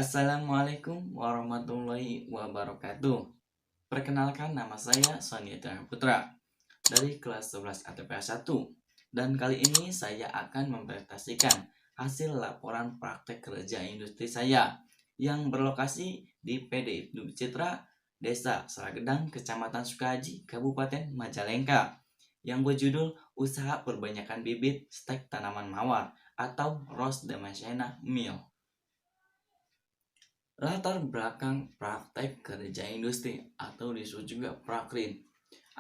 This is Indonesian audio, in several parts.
Assalamualaikum warahmatullahi wabarakatuh. Perkenalkan, nama saya Sony Etienne Putra dari kelas 11 ATPA 1. Dan kali ini saya akan mempresentasikan hasil laporan praktek kerja industri saya yang berlokasi di PD Ibnu Citra, Desa Saragedang, Kecamatan Sukahaji, Kabupaten Majalengka, yang berjudul Usaha Perbanyakan Bibit Stek Tanaman Mawar atau Rose Damascena Mill. Latar belakang praktek kerja industri atau disebut juga prakrin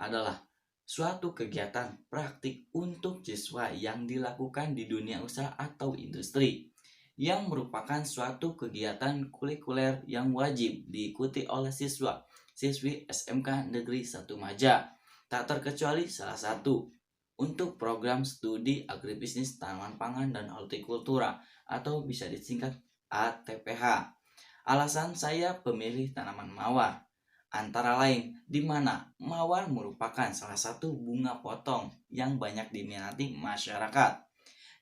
adalah suatu kegiatan praktik untuk siswa yang dilakukan di dunia usaha atau industri, yang merupakan suatu kegiatan kulikuler yang wajib diikuti oleh siswi SMK Negeri 1 Maja, tak terkecuali salah satu untuk program studi agribisnis tanaman pangan dan hortikultura atau bisa disingkat ATPH. Alasan saya pemilih tanaman mawar antara lain di mana mawar merupakan salah satu bunga potong yang banyak diminati masyarakat,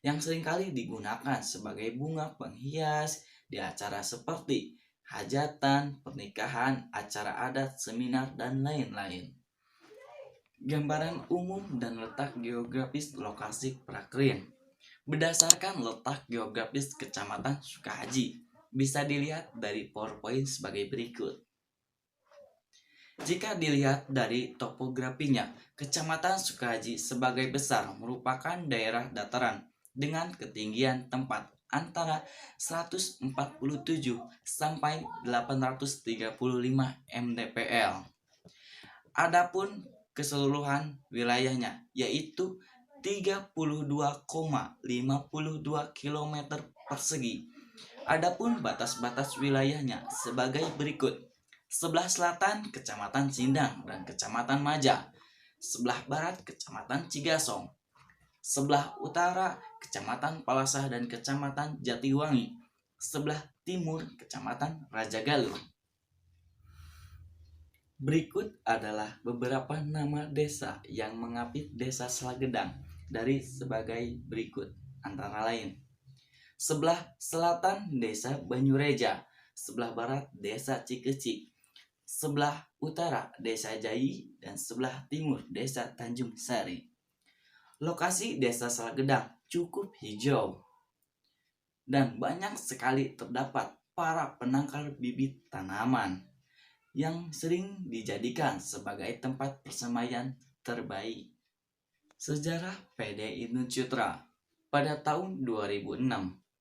yang seringkali digunakan sebagai bunga penghias di acara seperti hajatan, pernikahan, acara adat, seminar, dan lain-lain. Gambaran umum dan letak geografis lokasi prakrin. Berdasarkan letak geografis Kecamatan Sukahaji, bisa dilihat dari PowerPoint sebagai berikut. Jika dilihat dari topografinya, Kecamatan Sukahaji sebagai besar merupakan daerah dataran dengan ketinggian tempat antara 147 sampai 835 mdpl. Adapun keseluruhan wilayahnya yaitu 32,52 km persegi. Adapun batas-batas wilayahnya sebagai berikut. Sebelah selatan Kecamatan Sindang dan Kecamatan Maja, sebelah barat Kecamatan Cigasong, sebelah utara Kecamatan Palasah dan Kecamatan Jatiwangi, sebelah timur Kecamatan Rajagaluh. Berikut adalah beberapa nama desa yang mengapit Desa Saragedang dari sebagai berikut, antara lain: sebelah selatan Desa Banyureja, sebelah barat Desa Cikecik, sebelah utara Desa Jai, dan sebelah timur Desa Tanjung Sari. Lokasi Desa Saragedang cukup hijau dan banyak sekali terdapat para penangkal bibit tanaman yang sering dijadikan sebagai tempat persemaian terbaik. Sejarah PD Ibnu Citra. Pada tahun 2006,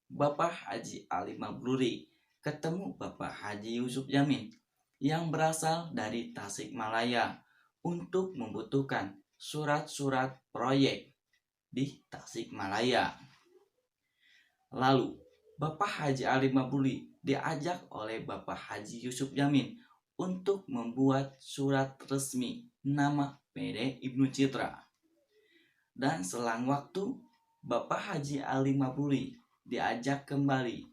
Bapak Haji Ali Mabruri ketemu Bapak Haji Yusuf Yamin yang berasal dari Tasikmalaya untuk membutuhkan surat-surat proyek di Tasikmalaya. Lalu Bapak Haji Ali Mabruri diajak oleh Bapak Haji Yusuf Yamin untuk membuat surat resmi nama PD Ibnu Citra. Dan selang waktu, Bapak Haji Ali Mabruri diajak kembali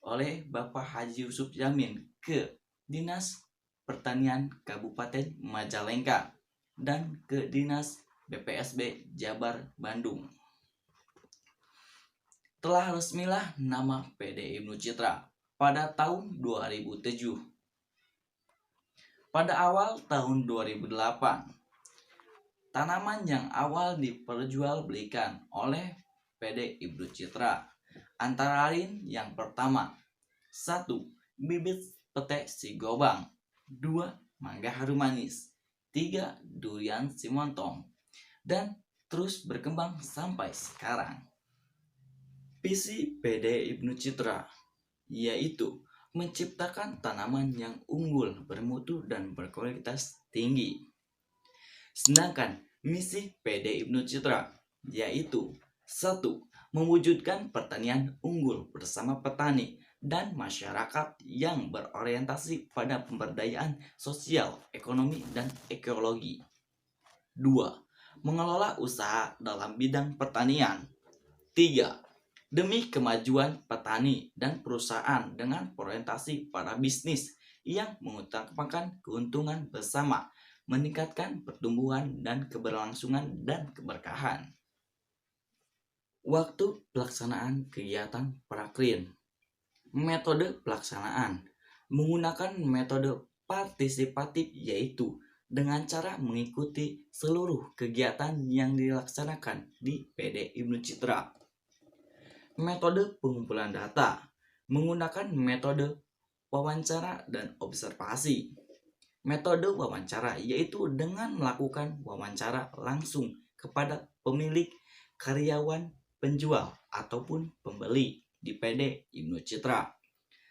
oleh Bapak Haji Yusuf Yamin ke Dinas Pertanian Kabupaten Majalengka dan ke Dinas BPSB Jabar Bandung. Telah resmilah nama PD Ibnu Citra pada tahun 2007. Pada awal tahun 2008, tanaman yang awal diperjualbelikan oleh PD Ibnu Citra antara lain yang pertama: 1. Bibit pete sigobang, 2. Mangga harum manis, 3. Durian simontong, dan terus berkembang sampai sekarang. Visi PD Ibnu Citra yaitu menciptakan tanaman yang unggul, bermutu, dan berkualitas tinggi. Sedangkan misi PD Ibnu Citra yaitu 1. Mewujudkan pertanian unggul bersama petani dan masyarakat yang berorientasi pada pemberdayaan sosial, ekonomi, dan ekologi. 2. Mengelola usaha dalam bidang pertanian. 3. Demi kemajuan petani dan perusahaan dengan orientasi pada bisnis yang mengutamakan keuntungan bersama, meningkatkan pertumbuhan dan keberlangsungan dan keberkahan. Waktu pelaksanaan kegiatan prakrin. Metode pelaksanaan menggunakan metode partisipatif, yaitu dengan cara mengikuti seluruh kegiatan yang dilaksanakan di PD Ibnu Citra. Metode pengumpulan data menggunakan metode wawancara dan observasi. Metode wawancara yaitu dengan melakukan wawancara langsung kepada pemilik, karyawan, penjual, ataupun pembeli di PD Ibnu Citra.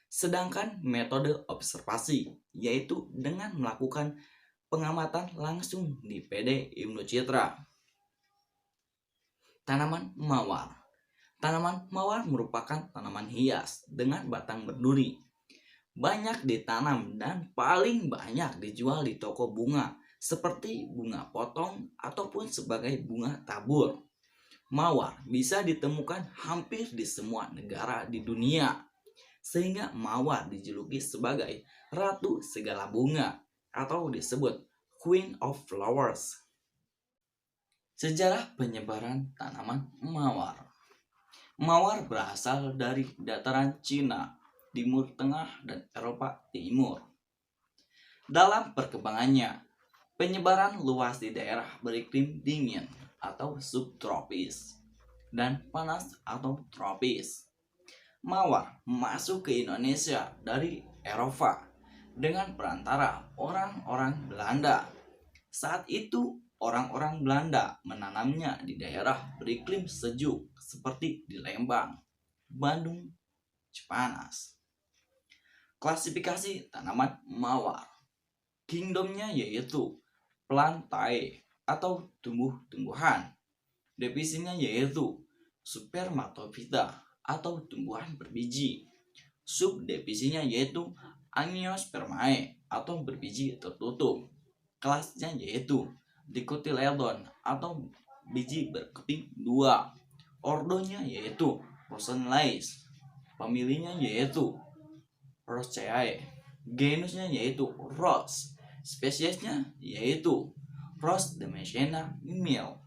Sedangkan metode observasi yaitu dengan melakukan pengamatan langsung di PD Ibnu Citra. Tanaman mawar. Tanaman mawar merupakan tanaman hias dengan batang berduri. Banyak ditanam dan paling banyak dijual di toko bunga seperti bunga potong ataupun sebagai bunga tabur. Mawar bisa ditemukan hampir di semua negara di dunia, sehingga mawar dijuluki sebagai ratu segala bunga atau disebut Queen of Flowers. Sejarah penyebaran tanaman mawar. Mawar berasal dari dataran Cina, Timur Tengah, dan Eropa Timur. Dalam perkembangannya, penyebaran luas di daerah beriklim dingin atau subtropis dan panas atau tropis. Mawar masuk ke Indonesia dari Eropa dengan perantara orang-orang Belanda. Saat itu, orang-orang Belanda menanamnya di daerah beriklim sejuk seperti di Lembang, Bandung, Cipanas. Klasifikasi tanaman mawar. Kingdomnya yaitu plantae atau tumbuh-tumbuhan. Divisinya yaitu spermatophyta atau tumbuhan berbiji. Subdivisinya yaitu Angiospermae atau berbiji tertutup. Kelasnya yaitu Dicotyledon atau biji berkeping dua. Ordonya yaitu Rosenlace. Familinya yaitu Rosaceae. Genusnya yaitu Rose. Spesiesnya yaitu Rose Damascena Mill.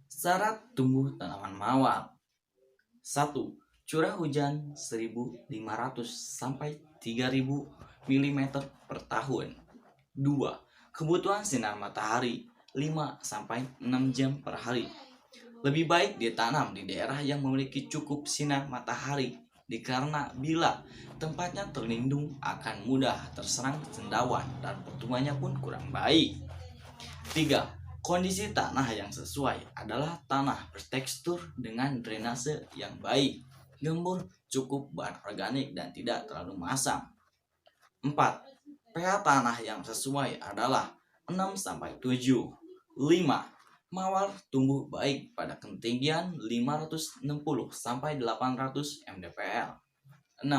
Syarat tumbuh tanaman mawar. 1. Curah hujan 1.500 sampai 3.000 mm per tahun. 2. Kebutuhan sinar matahari 5 sampai 6 jam per hari. Lebih baik ditanam di daerah yang memiliki cukup sinar matahari, dikarenakan bila tempatnya terlindung akan mudah terserang cendawan dan pertumbuhannya pun kurang baik. 3. Kondisi tanah yang sesuai adalah tanah bertekstur dengan drainase yang baik, gembur, cukup bahan organik dan tidak terlalu masam. 4. pH tanah yang sesuai adalah 6 sampai 7. 5. Mawar tumbuh baik pada ketinggian 560 sampai 800 mdpl. 6.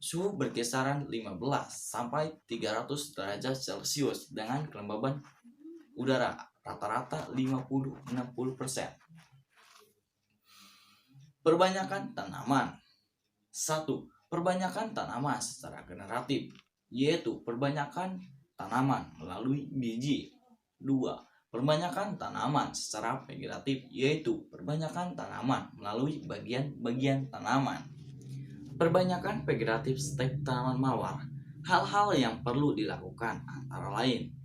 Suhu berkisaran 15 sampai 300 derajat Celcius dengan kelembaban udara rata-rata 50-60%. Perbanyakan tanaman. 1. Perbanyakan tanaman secara generatif, yaitu perbanyakan tanaman melalui biji. 2. Perbanyakan tanaman secara vegetatif, yaitu perbanyakan tanaman melalui bagian-bagian tanaman. Perbanyakan vegetatif stek tanaman mawar. Hal-hal yang perlu dilakukan antara lain: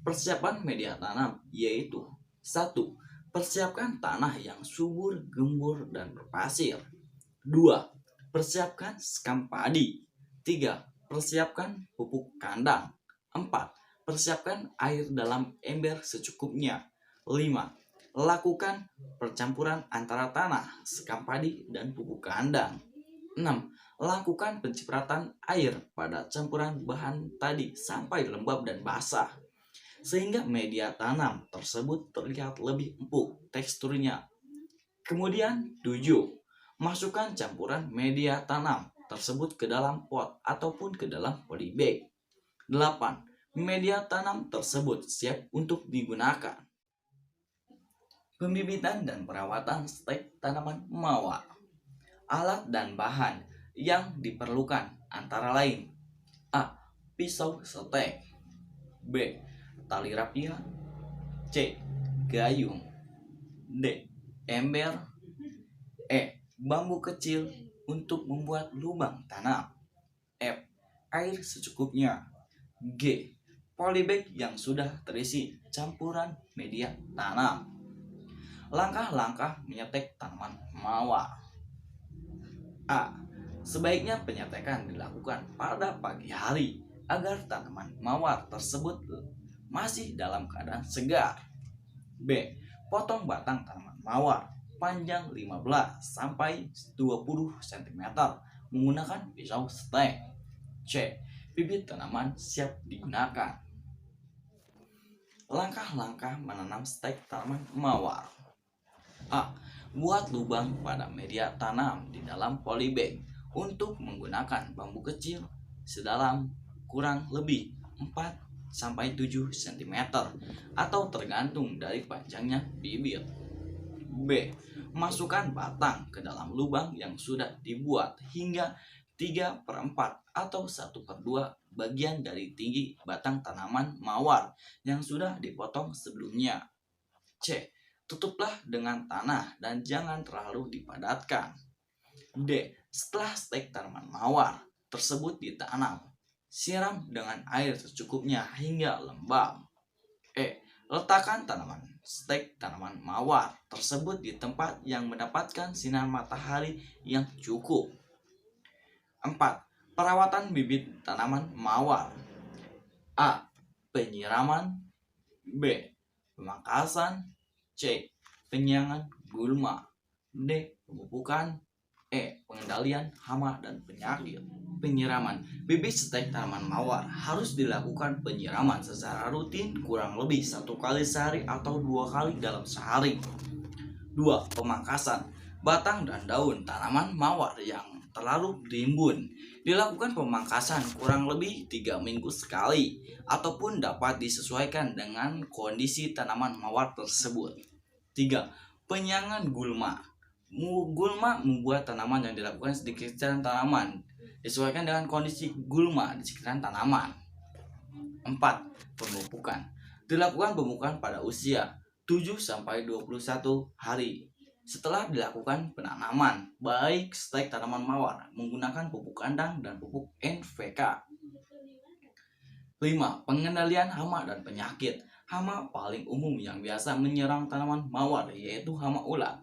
persiapan media tanam, yaitu 1. Persiapkan tanah yang subur, gembur, dan berpasir. 2. Persiapkan sekam padi. 3. Persiapkan pupuk kandang. 4. Persiapkan air dalam ember secukupnya. 5. Lakukan percampuran antara tanah, sekam padi, dan pupuk kandang. 6. Lakukan pencipratan air pada campuran bahan tadi sampai lembab dan basah, sehingga media tanam tersebut terlihat lebih empuk teksturnya. Kemudian 7. Masukkan campuran media tanam tersebut ke dalam pot ataupun ke dalam polybag. 8. Media tanam tersebut siap untuk digunakan. Pembibitan dan perawatan stek tanaman mawar. Alat dan bahan yang diperlukan antara lain: A. Pisau setek. B. Tali rapia. C. Gayung. D. Ember. E. Bambu kecil. untuk membuat lubang tanam. F. Air secukupnya. G. Polybag yang sudah terisi campuran media tanam. Langkah-langkah menyetek tanaman mawar. A. Sebaiknya penyetekan dilakukan pada pagi hari agar tanaman mawar tersebut masih dalam keadaan segar. B. Potong batang tanaman mawar panjang 15 sampai 20 cm menggunakan pisau stek. C. Bibit tanaman siap digunakan. Langkah-langkah menanam stek tanaman mawar. A. Buat lubang pada media tanam di dalam polybag untuk menggunakan bambu kecil sedalam kurang lebih 4-7 cm atau tergantung dari panjangnya bibit. B. Masukkan batang ke dalam lubang yang sudah dibuat hingga 3/4 atau 1/2 bagian dari tinggi batang tanaman mawar yang sudah dipotong sebelumnya. C. Tutuplah dengan tanah dan jangan terlalu dipadatkan. D. Setelah stek tanaman mawar tersebut ditanam, siram dengan air secukupnya hingga lembab. E. Letakkan stek tanaman mawar tersebut di tempat yang mendapatkan sinar matahari yang cukup. 4. Perawatan bibit tanaman mawar. A. Penyiraman. B. Pemangkasan. C. Penyiangan gulma. D. Pemupukan. E. Pengendalian hama dan penyakit. Penyiraman. Bibit stek tanaman mawar harus dilakukan penyiraman secara rutin kurang lebih 1 kali sehari atau 2 kali dalam sehari. 2. Pemangkasan. Batang dan daun tanaman mawar yang terlalu rimbun dilakukan pemangkasan kurang lebih 3 minggu sekali ataupun dapat disesuaikan dengan kondisi tanaman mawar tersebut. 3. Penyiangan gulma. Gulma membuat tanaman yang dilakukan di sekitar tanaman disesuaikan dengan kondisi gulma di sekitar tanaman. 4. Pemupukan. Dilakukan pemupukan pada usia 7-21 hari setelah dilakukan penanaman, baik stek tanaman mawar menggunakan pupuk kandang dan pupuk NPK. 5. Pengendalian hama dan penyakit. Hama paling umum yang biasa menyerang tanaman mawar yaitu hama ulat.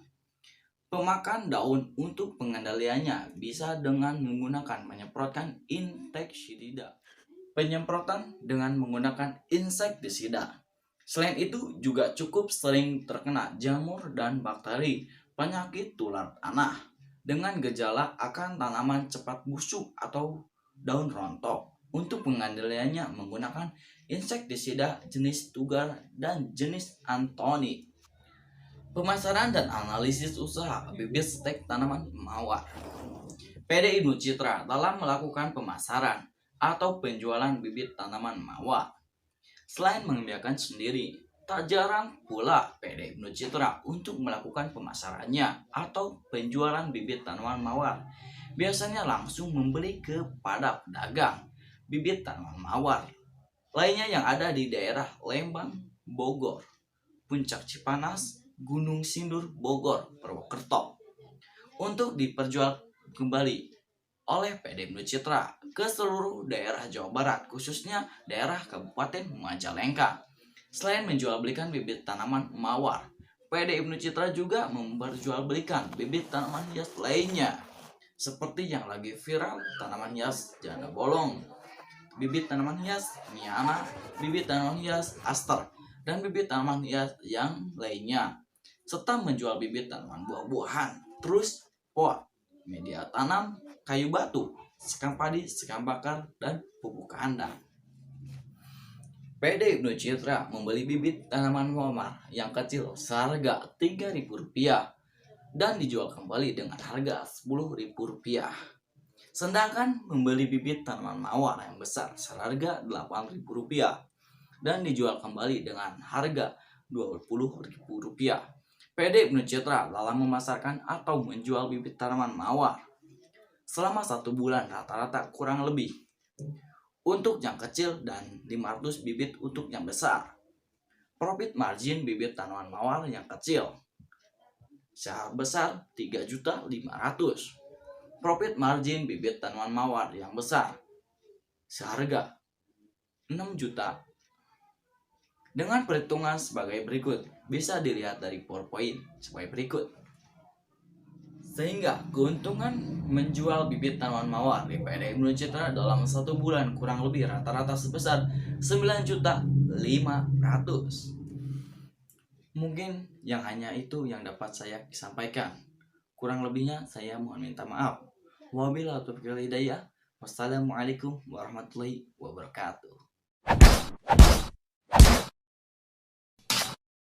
Pemakan daun untuk pengendaliannya bisa dengan menggunakan menyemprotkan insektisida. Penyemprotan dengan menggunakan insektisida. Selain itu juga cukup sering terkena jamur dan bakteri penyakit tular tanah dengan gejala akan tanaman cepat busuk atau daun rontok. Untuk pengendaliannya menggunakan insektisida jenis Tugar dan jenis Anthony. Pemasaran dan analisis usaha bibit stek tanaman mawar. PD Ibnu Citra dalam melakukan pemasaran atau penjualan bibit tanaman mawar. Selain mengembangkan sendiri, tak jarang pula PD Ibnu Citra untuk melakukan pemasarannya atau penjualan bibit tanaman mawar. Biasanya langsung membeli kepada pedagang bibit tanaman mawar lainnya yang ada di daerah Lembang, Bogor, Puncak Cipanas, Gunung Sindur, Bogor, Purwokerto untuk diperjual kembali oleh PD Ibnu Citra ke seluruh daerah Jawa Barat, khususnya daerah Kabupaten Majalengka. Selain menjualbelikan bibit tanaman mawar, PD Ibnu Citra juga memperjualbelikan bibit tanaman hias lainnya, seperti yang lagi viral tanaman hias janda bolong, bibit tanaman hias Miana, bibit tanaman hias Aster, dan bibit tanaman hias yang lainnya, serta menjual bibit tanaman buah-buahan, terus pot, media tanam, kayu batu, sekam padi, sekam bakar, dan pupuk kandang. PD Ibnu Citra membeli bibit tanaman mawar yang kecil seharga Rp3.000 dan dijual kembali dengan harga Rp10.000. Sedangkan membeli bibit tanaman mawar yang besar seharga Rp8.000 dan dijual kembali dengan harga Rp20.000. PD Ibnu Citra dalam memasarkan atau menjual bibit tanaman mawar selama 1 bulan rata-rata kurang lebih untuk yang kecil dan 500 bibit untuk yang besar. Profit margin bibit tanaman mawar yang kecil sebesar 3.500.000. Profit margin bibit tanaman mawar yang besar seharga 6 juta dengan perhitungan sebagai berikut. Bisa dilihat dari PowerPoint sebagai berikut. Sehingga keuntungan menjual bibit tanaman mawar di PD Imron Citra dalam 1 bulan kurang lebih rata-rata sebesar 9.500.000. Mungkin yang hanya itu yang dapat saya sampaikan. Kurang lebihnya saya mohon minta maaf. Wabillahi taufiq wal hidayah. Wassalamualaikum warahmatullahi wabarakatuh.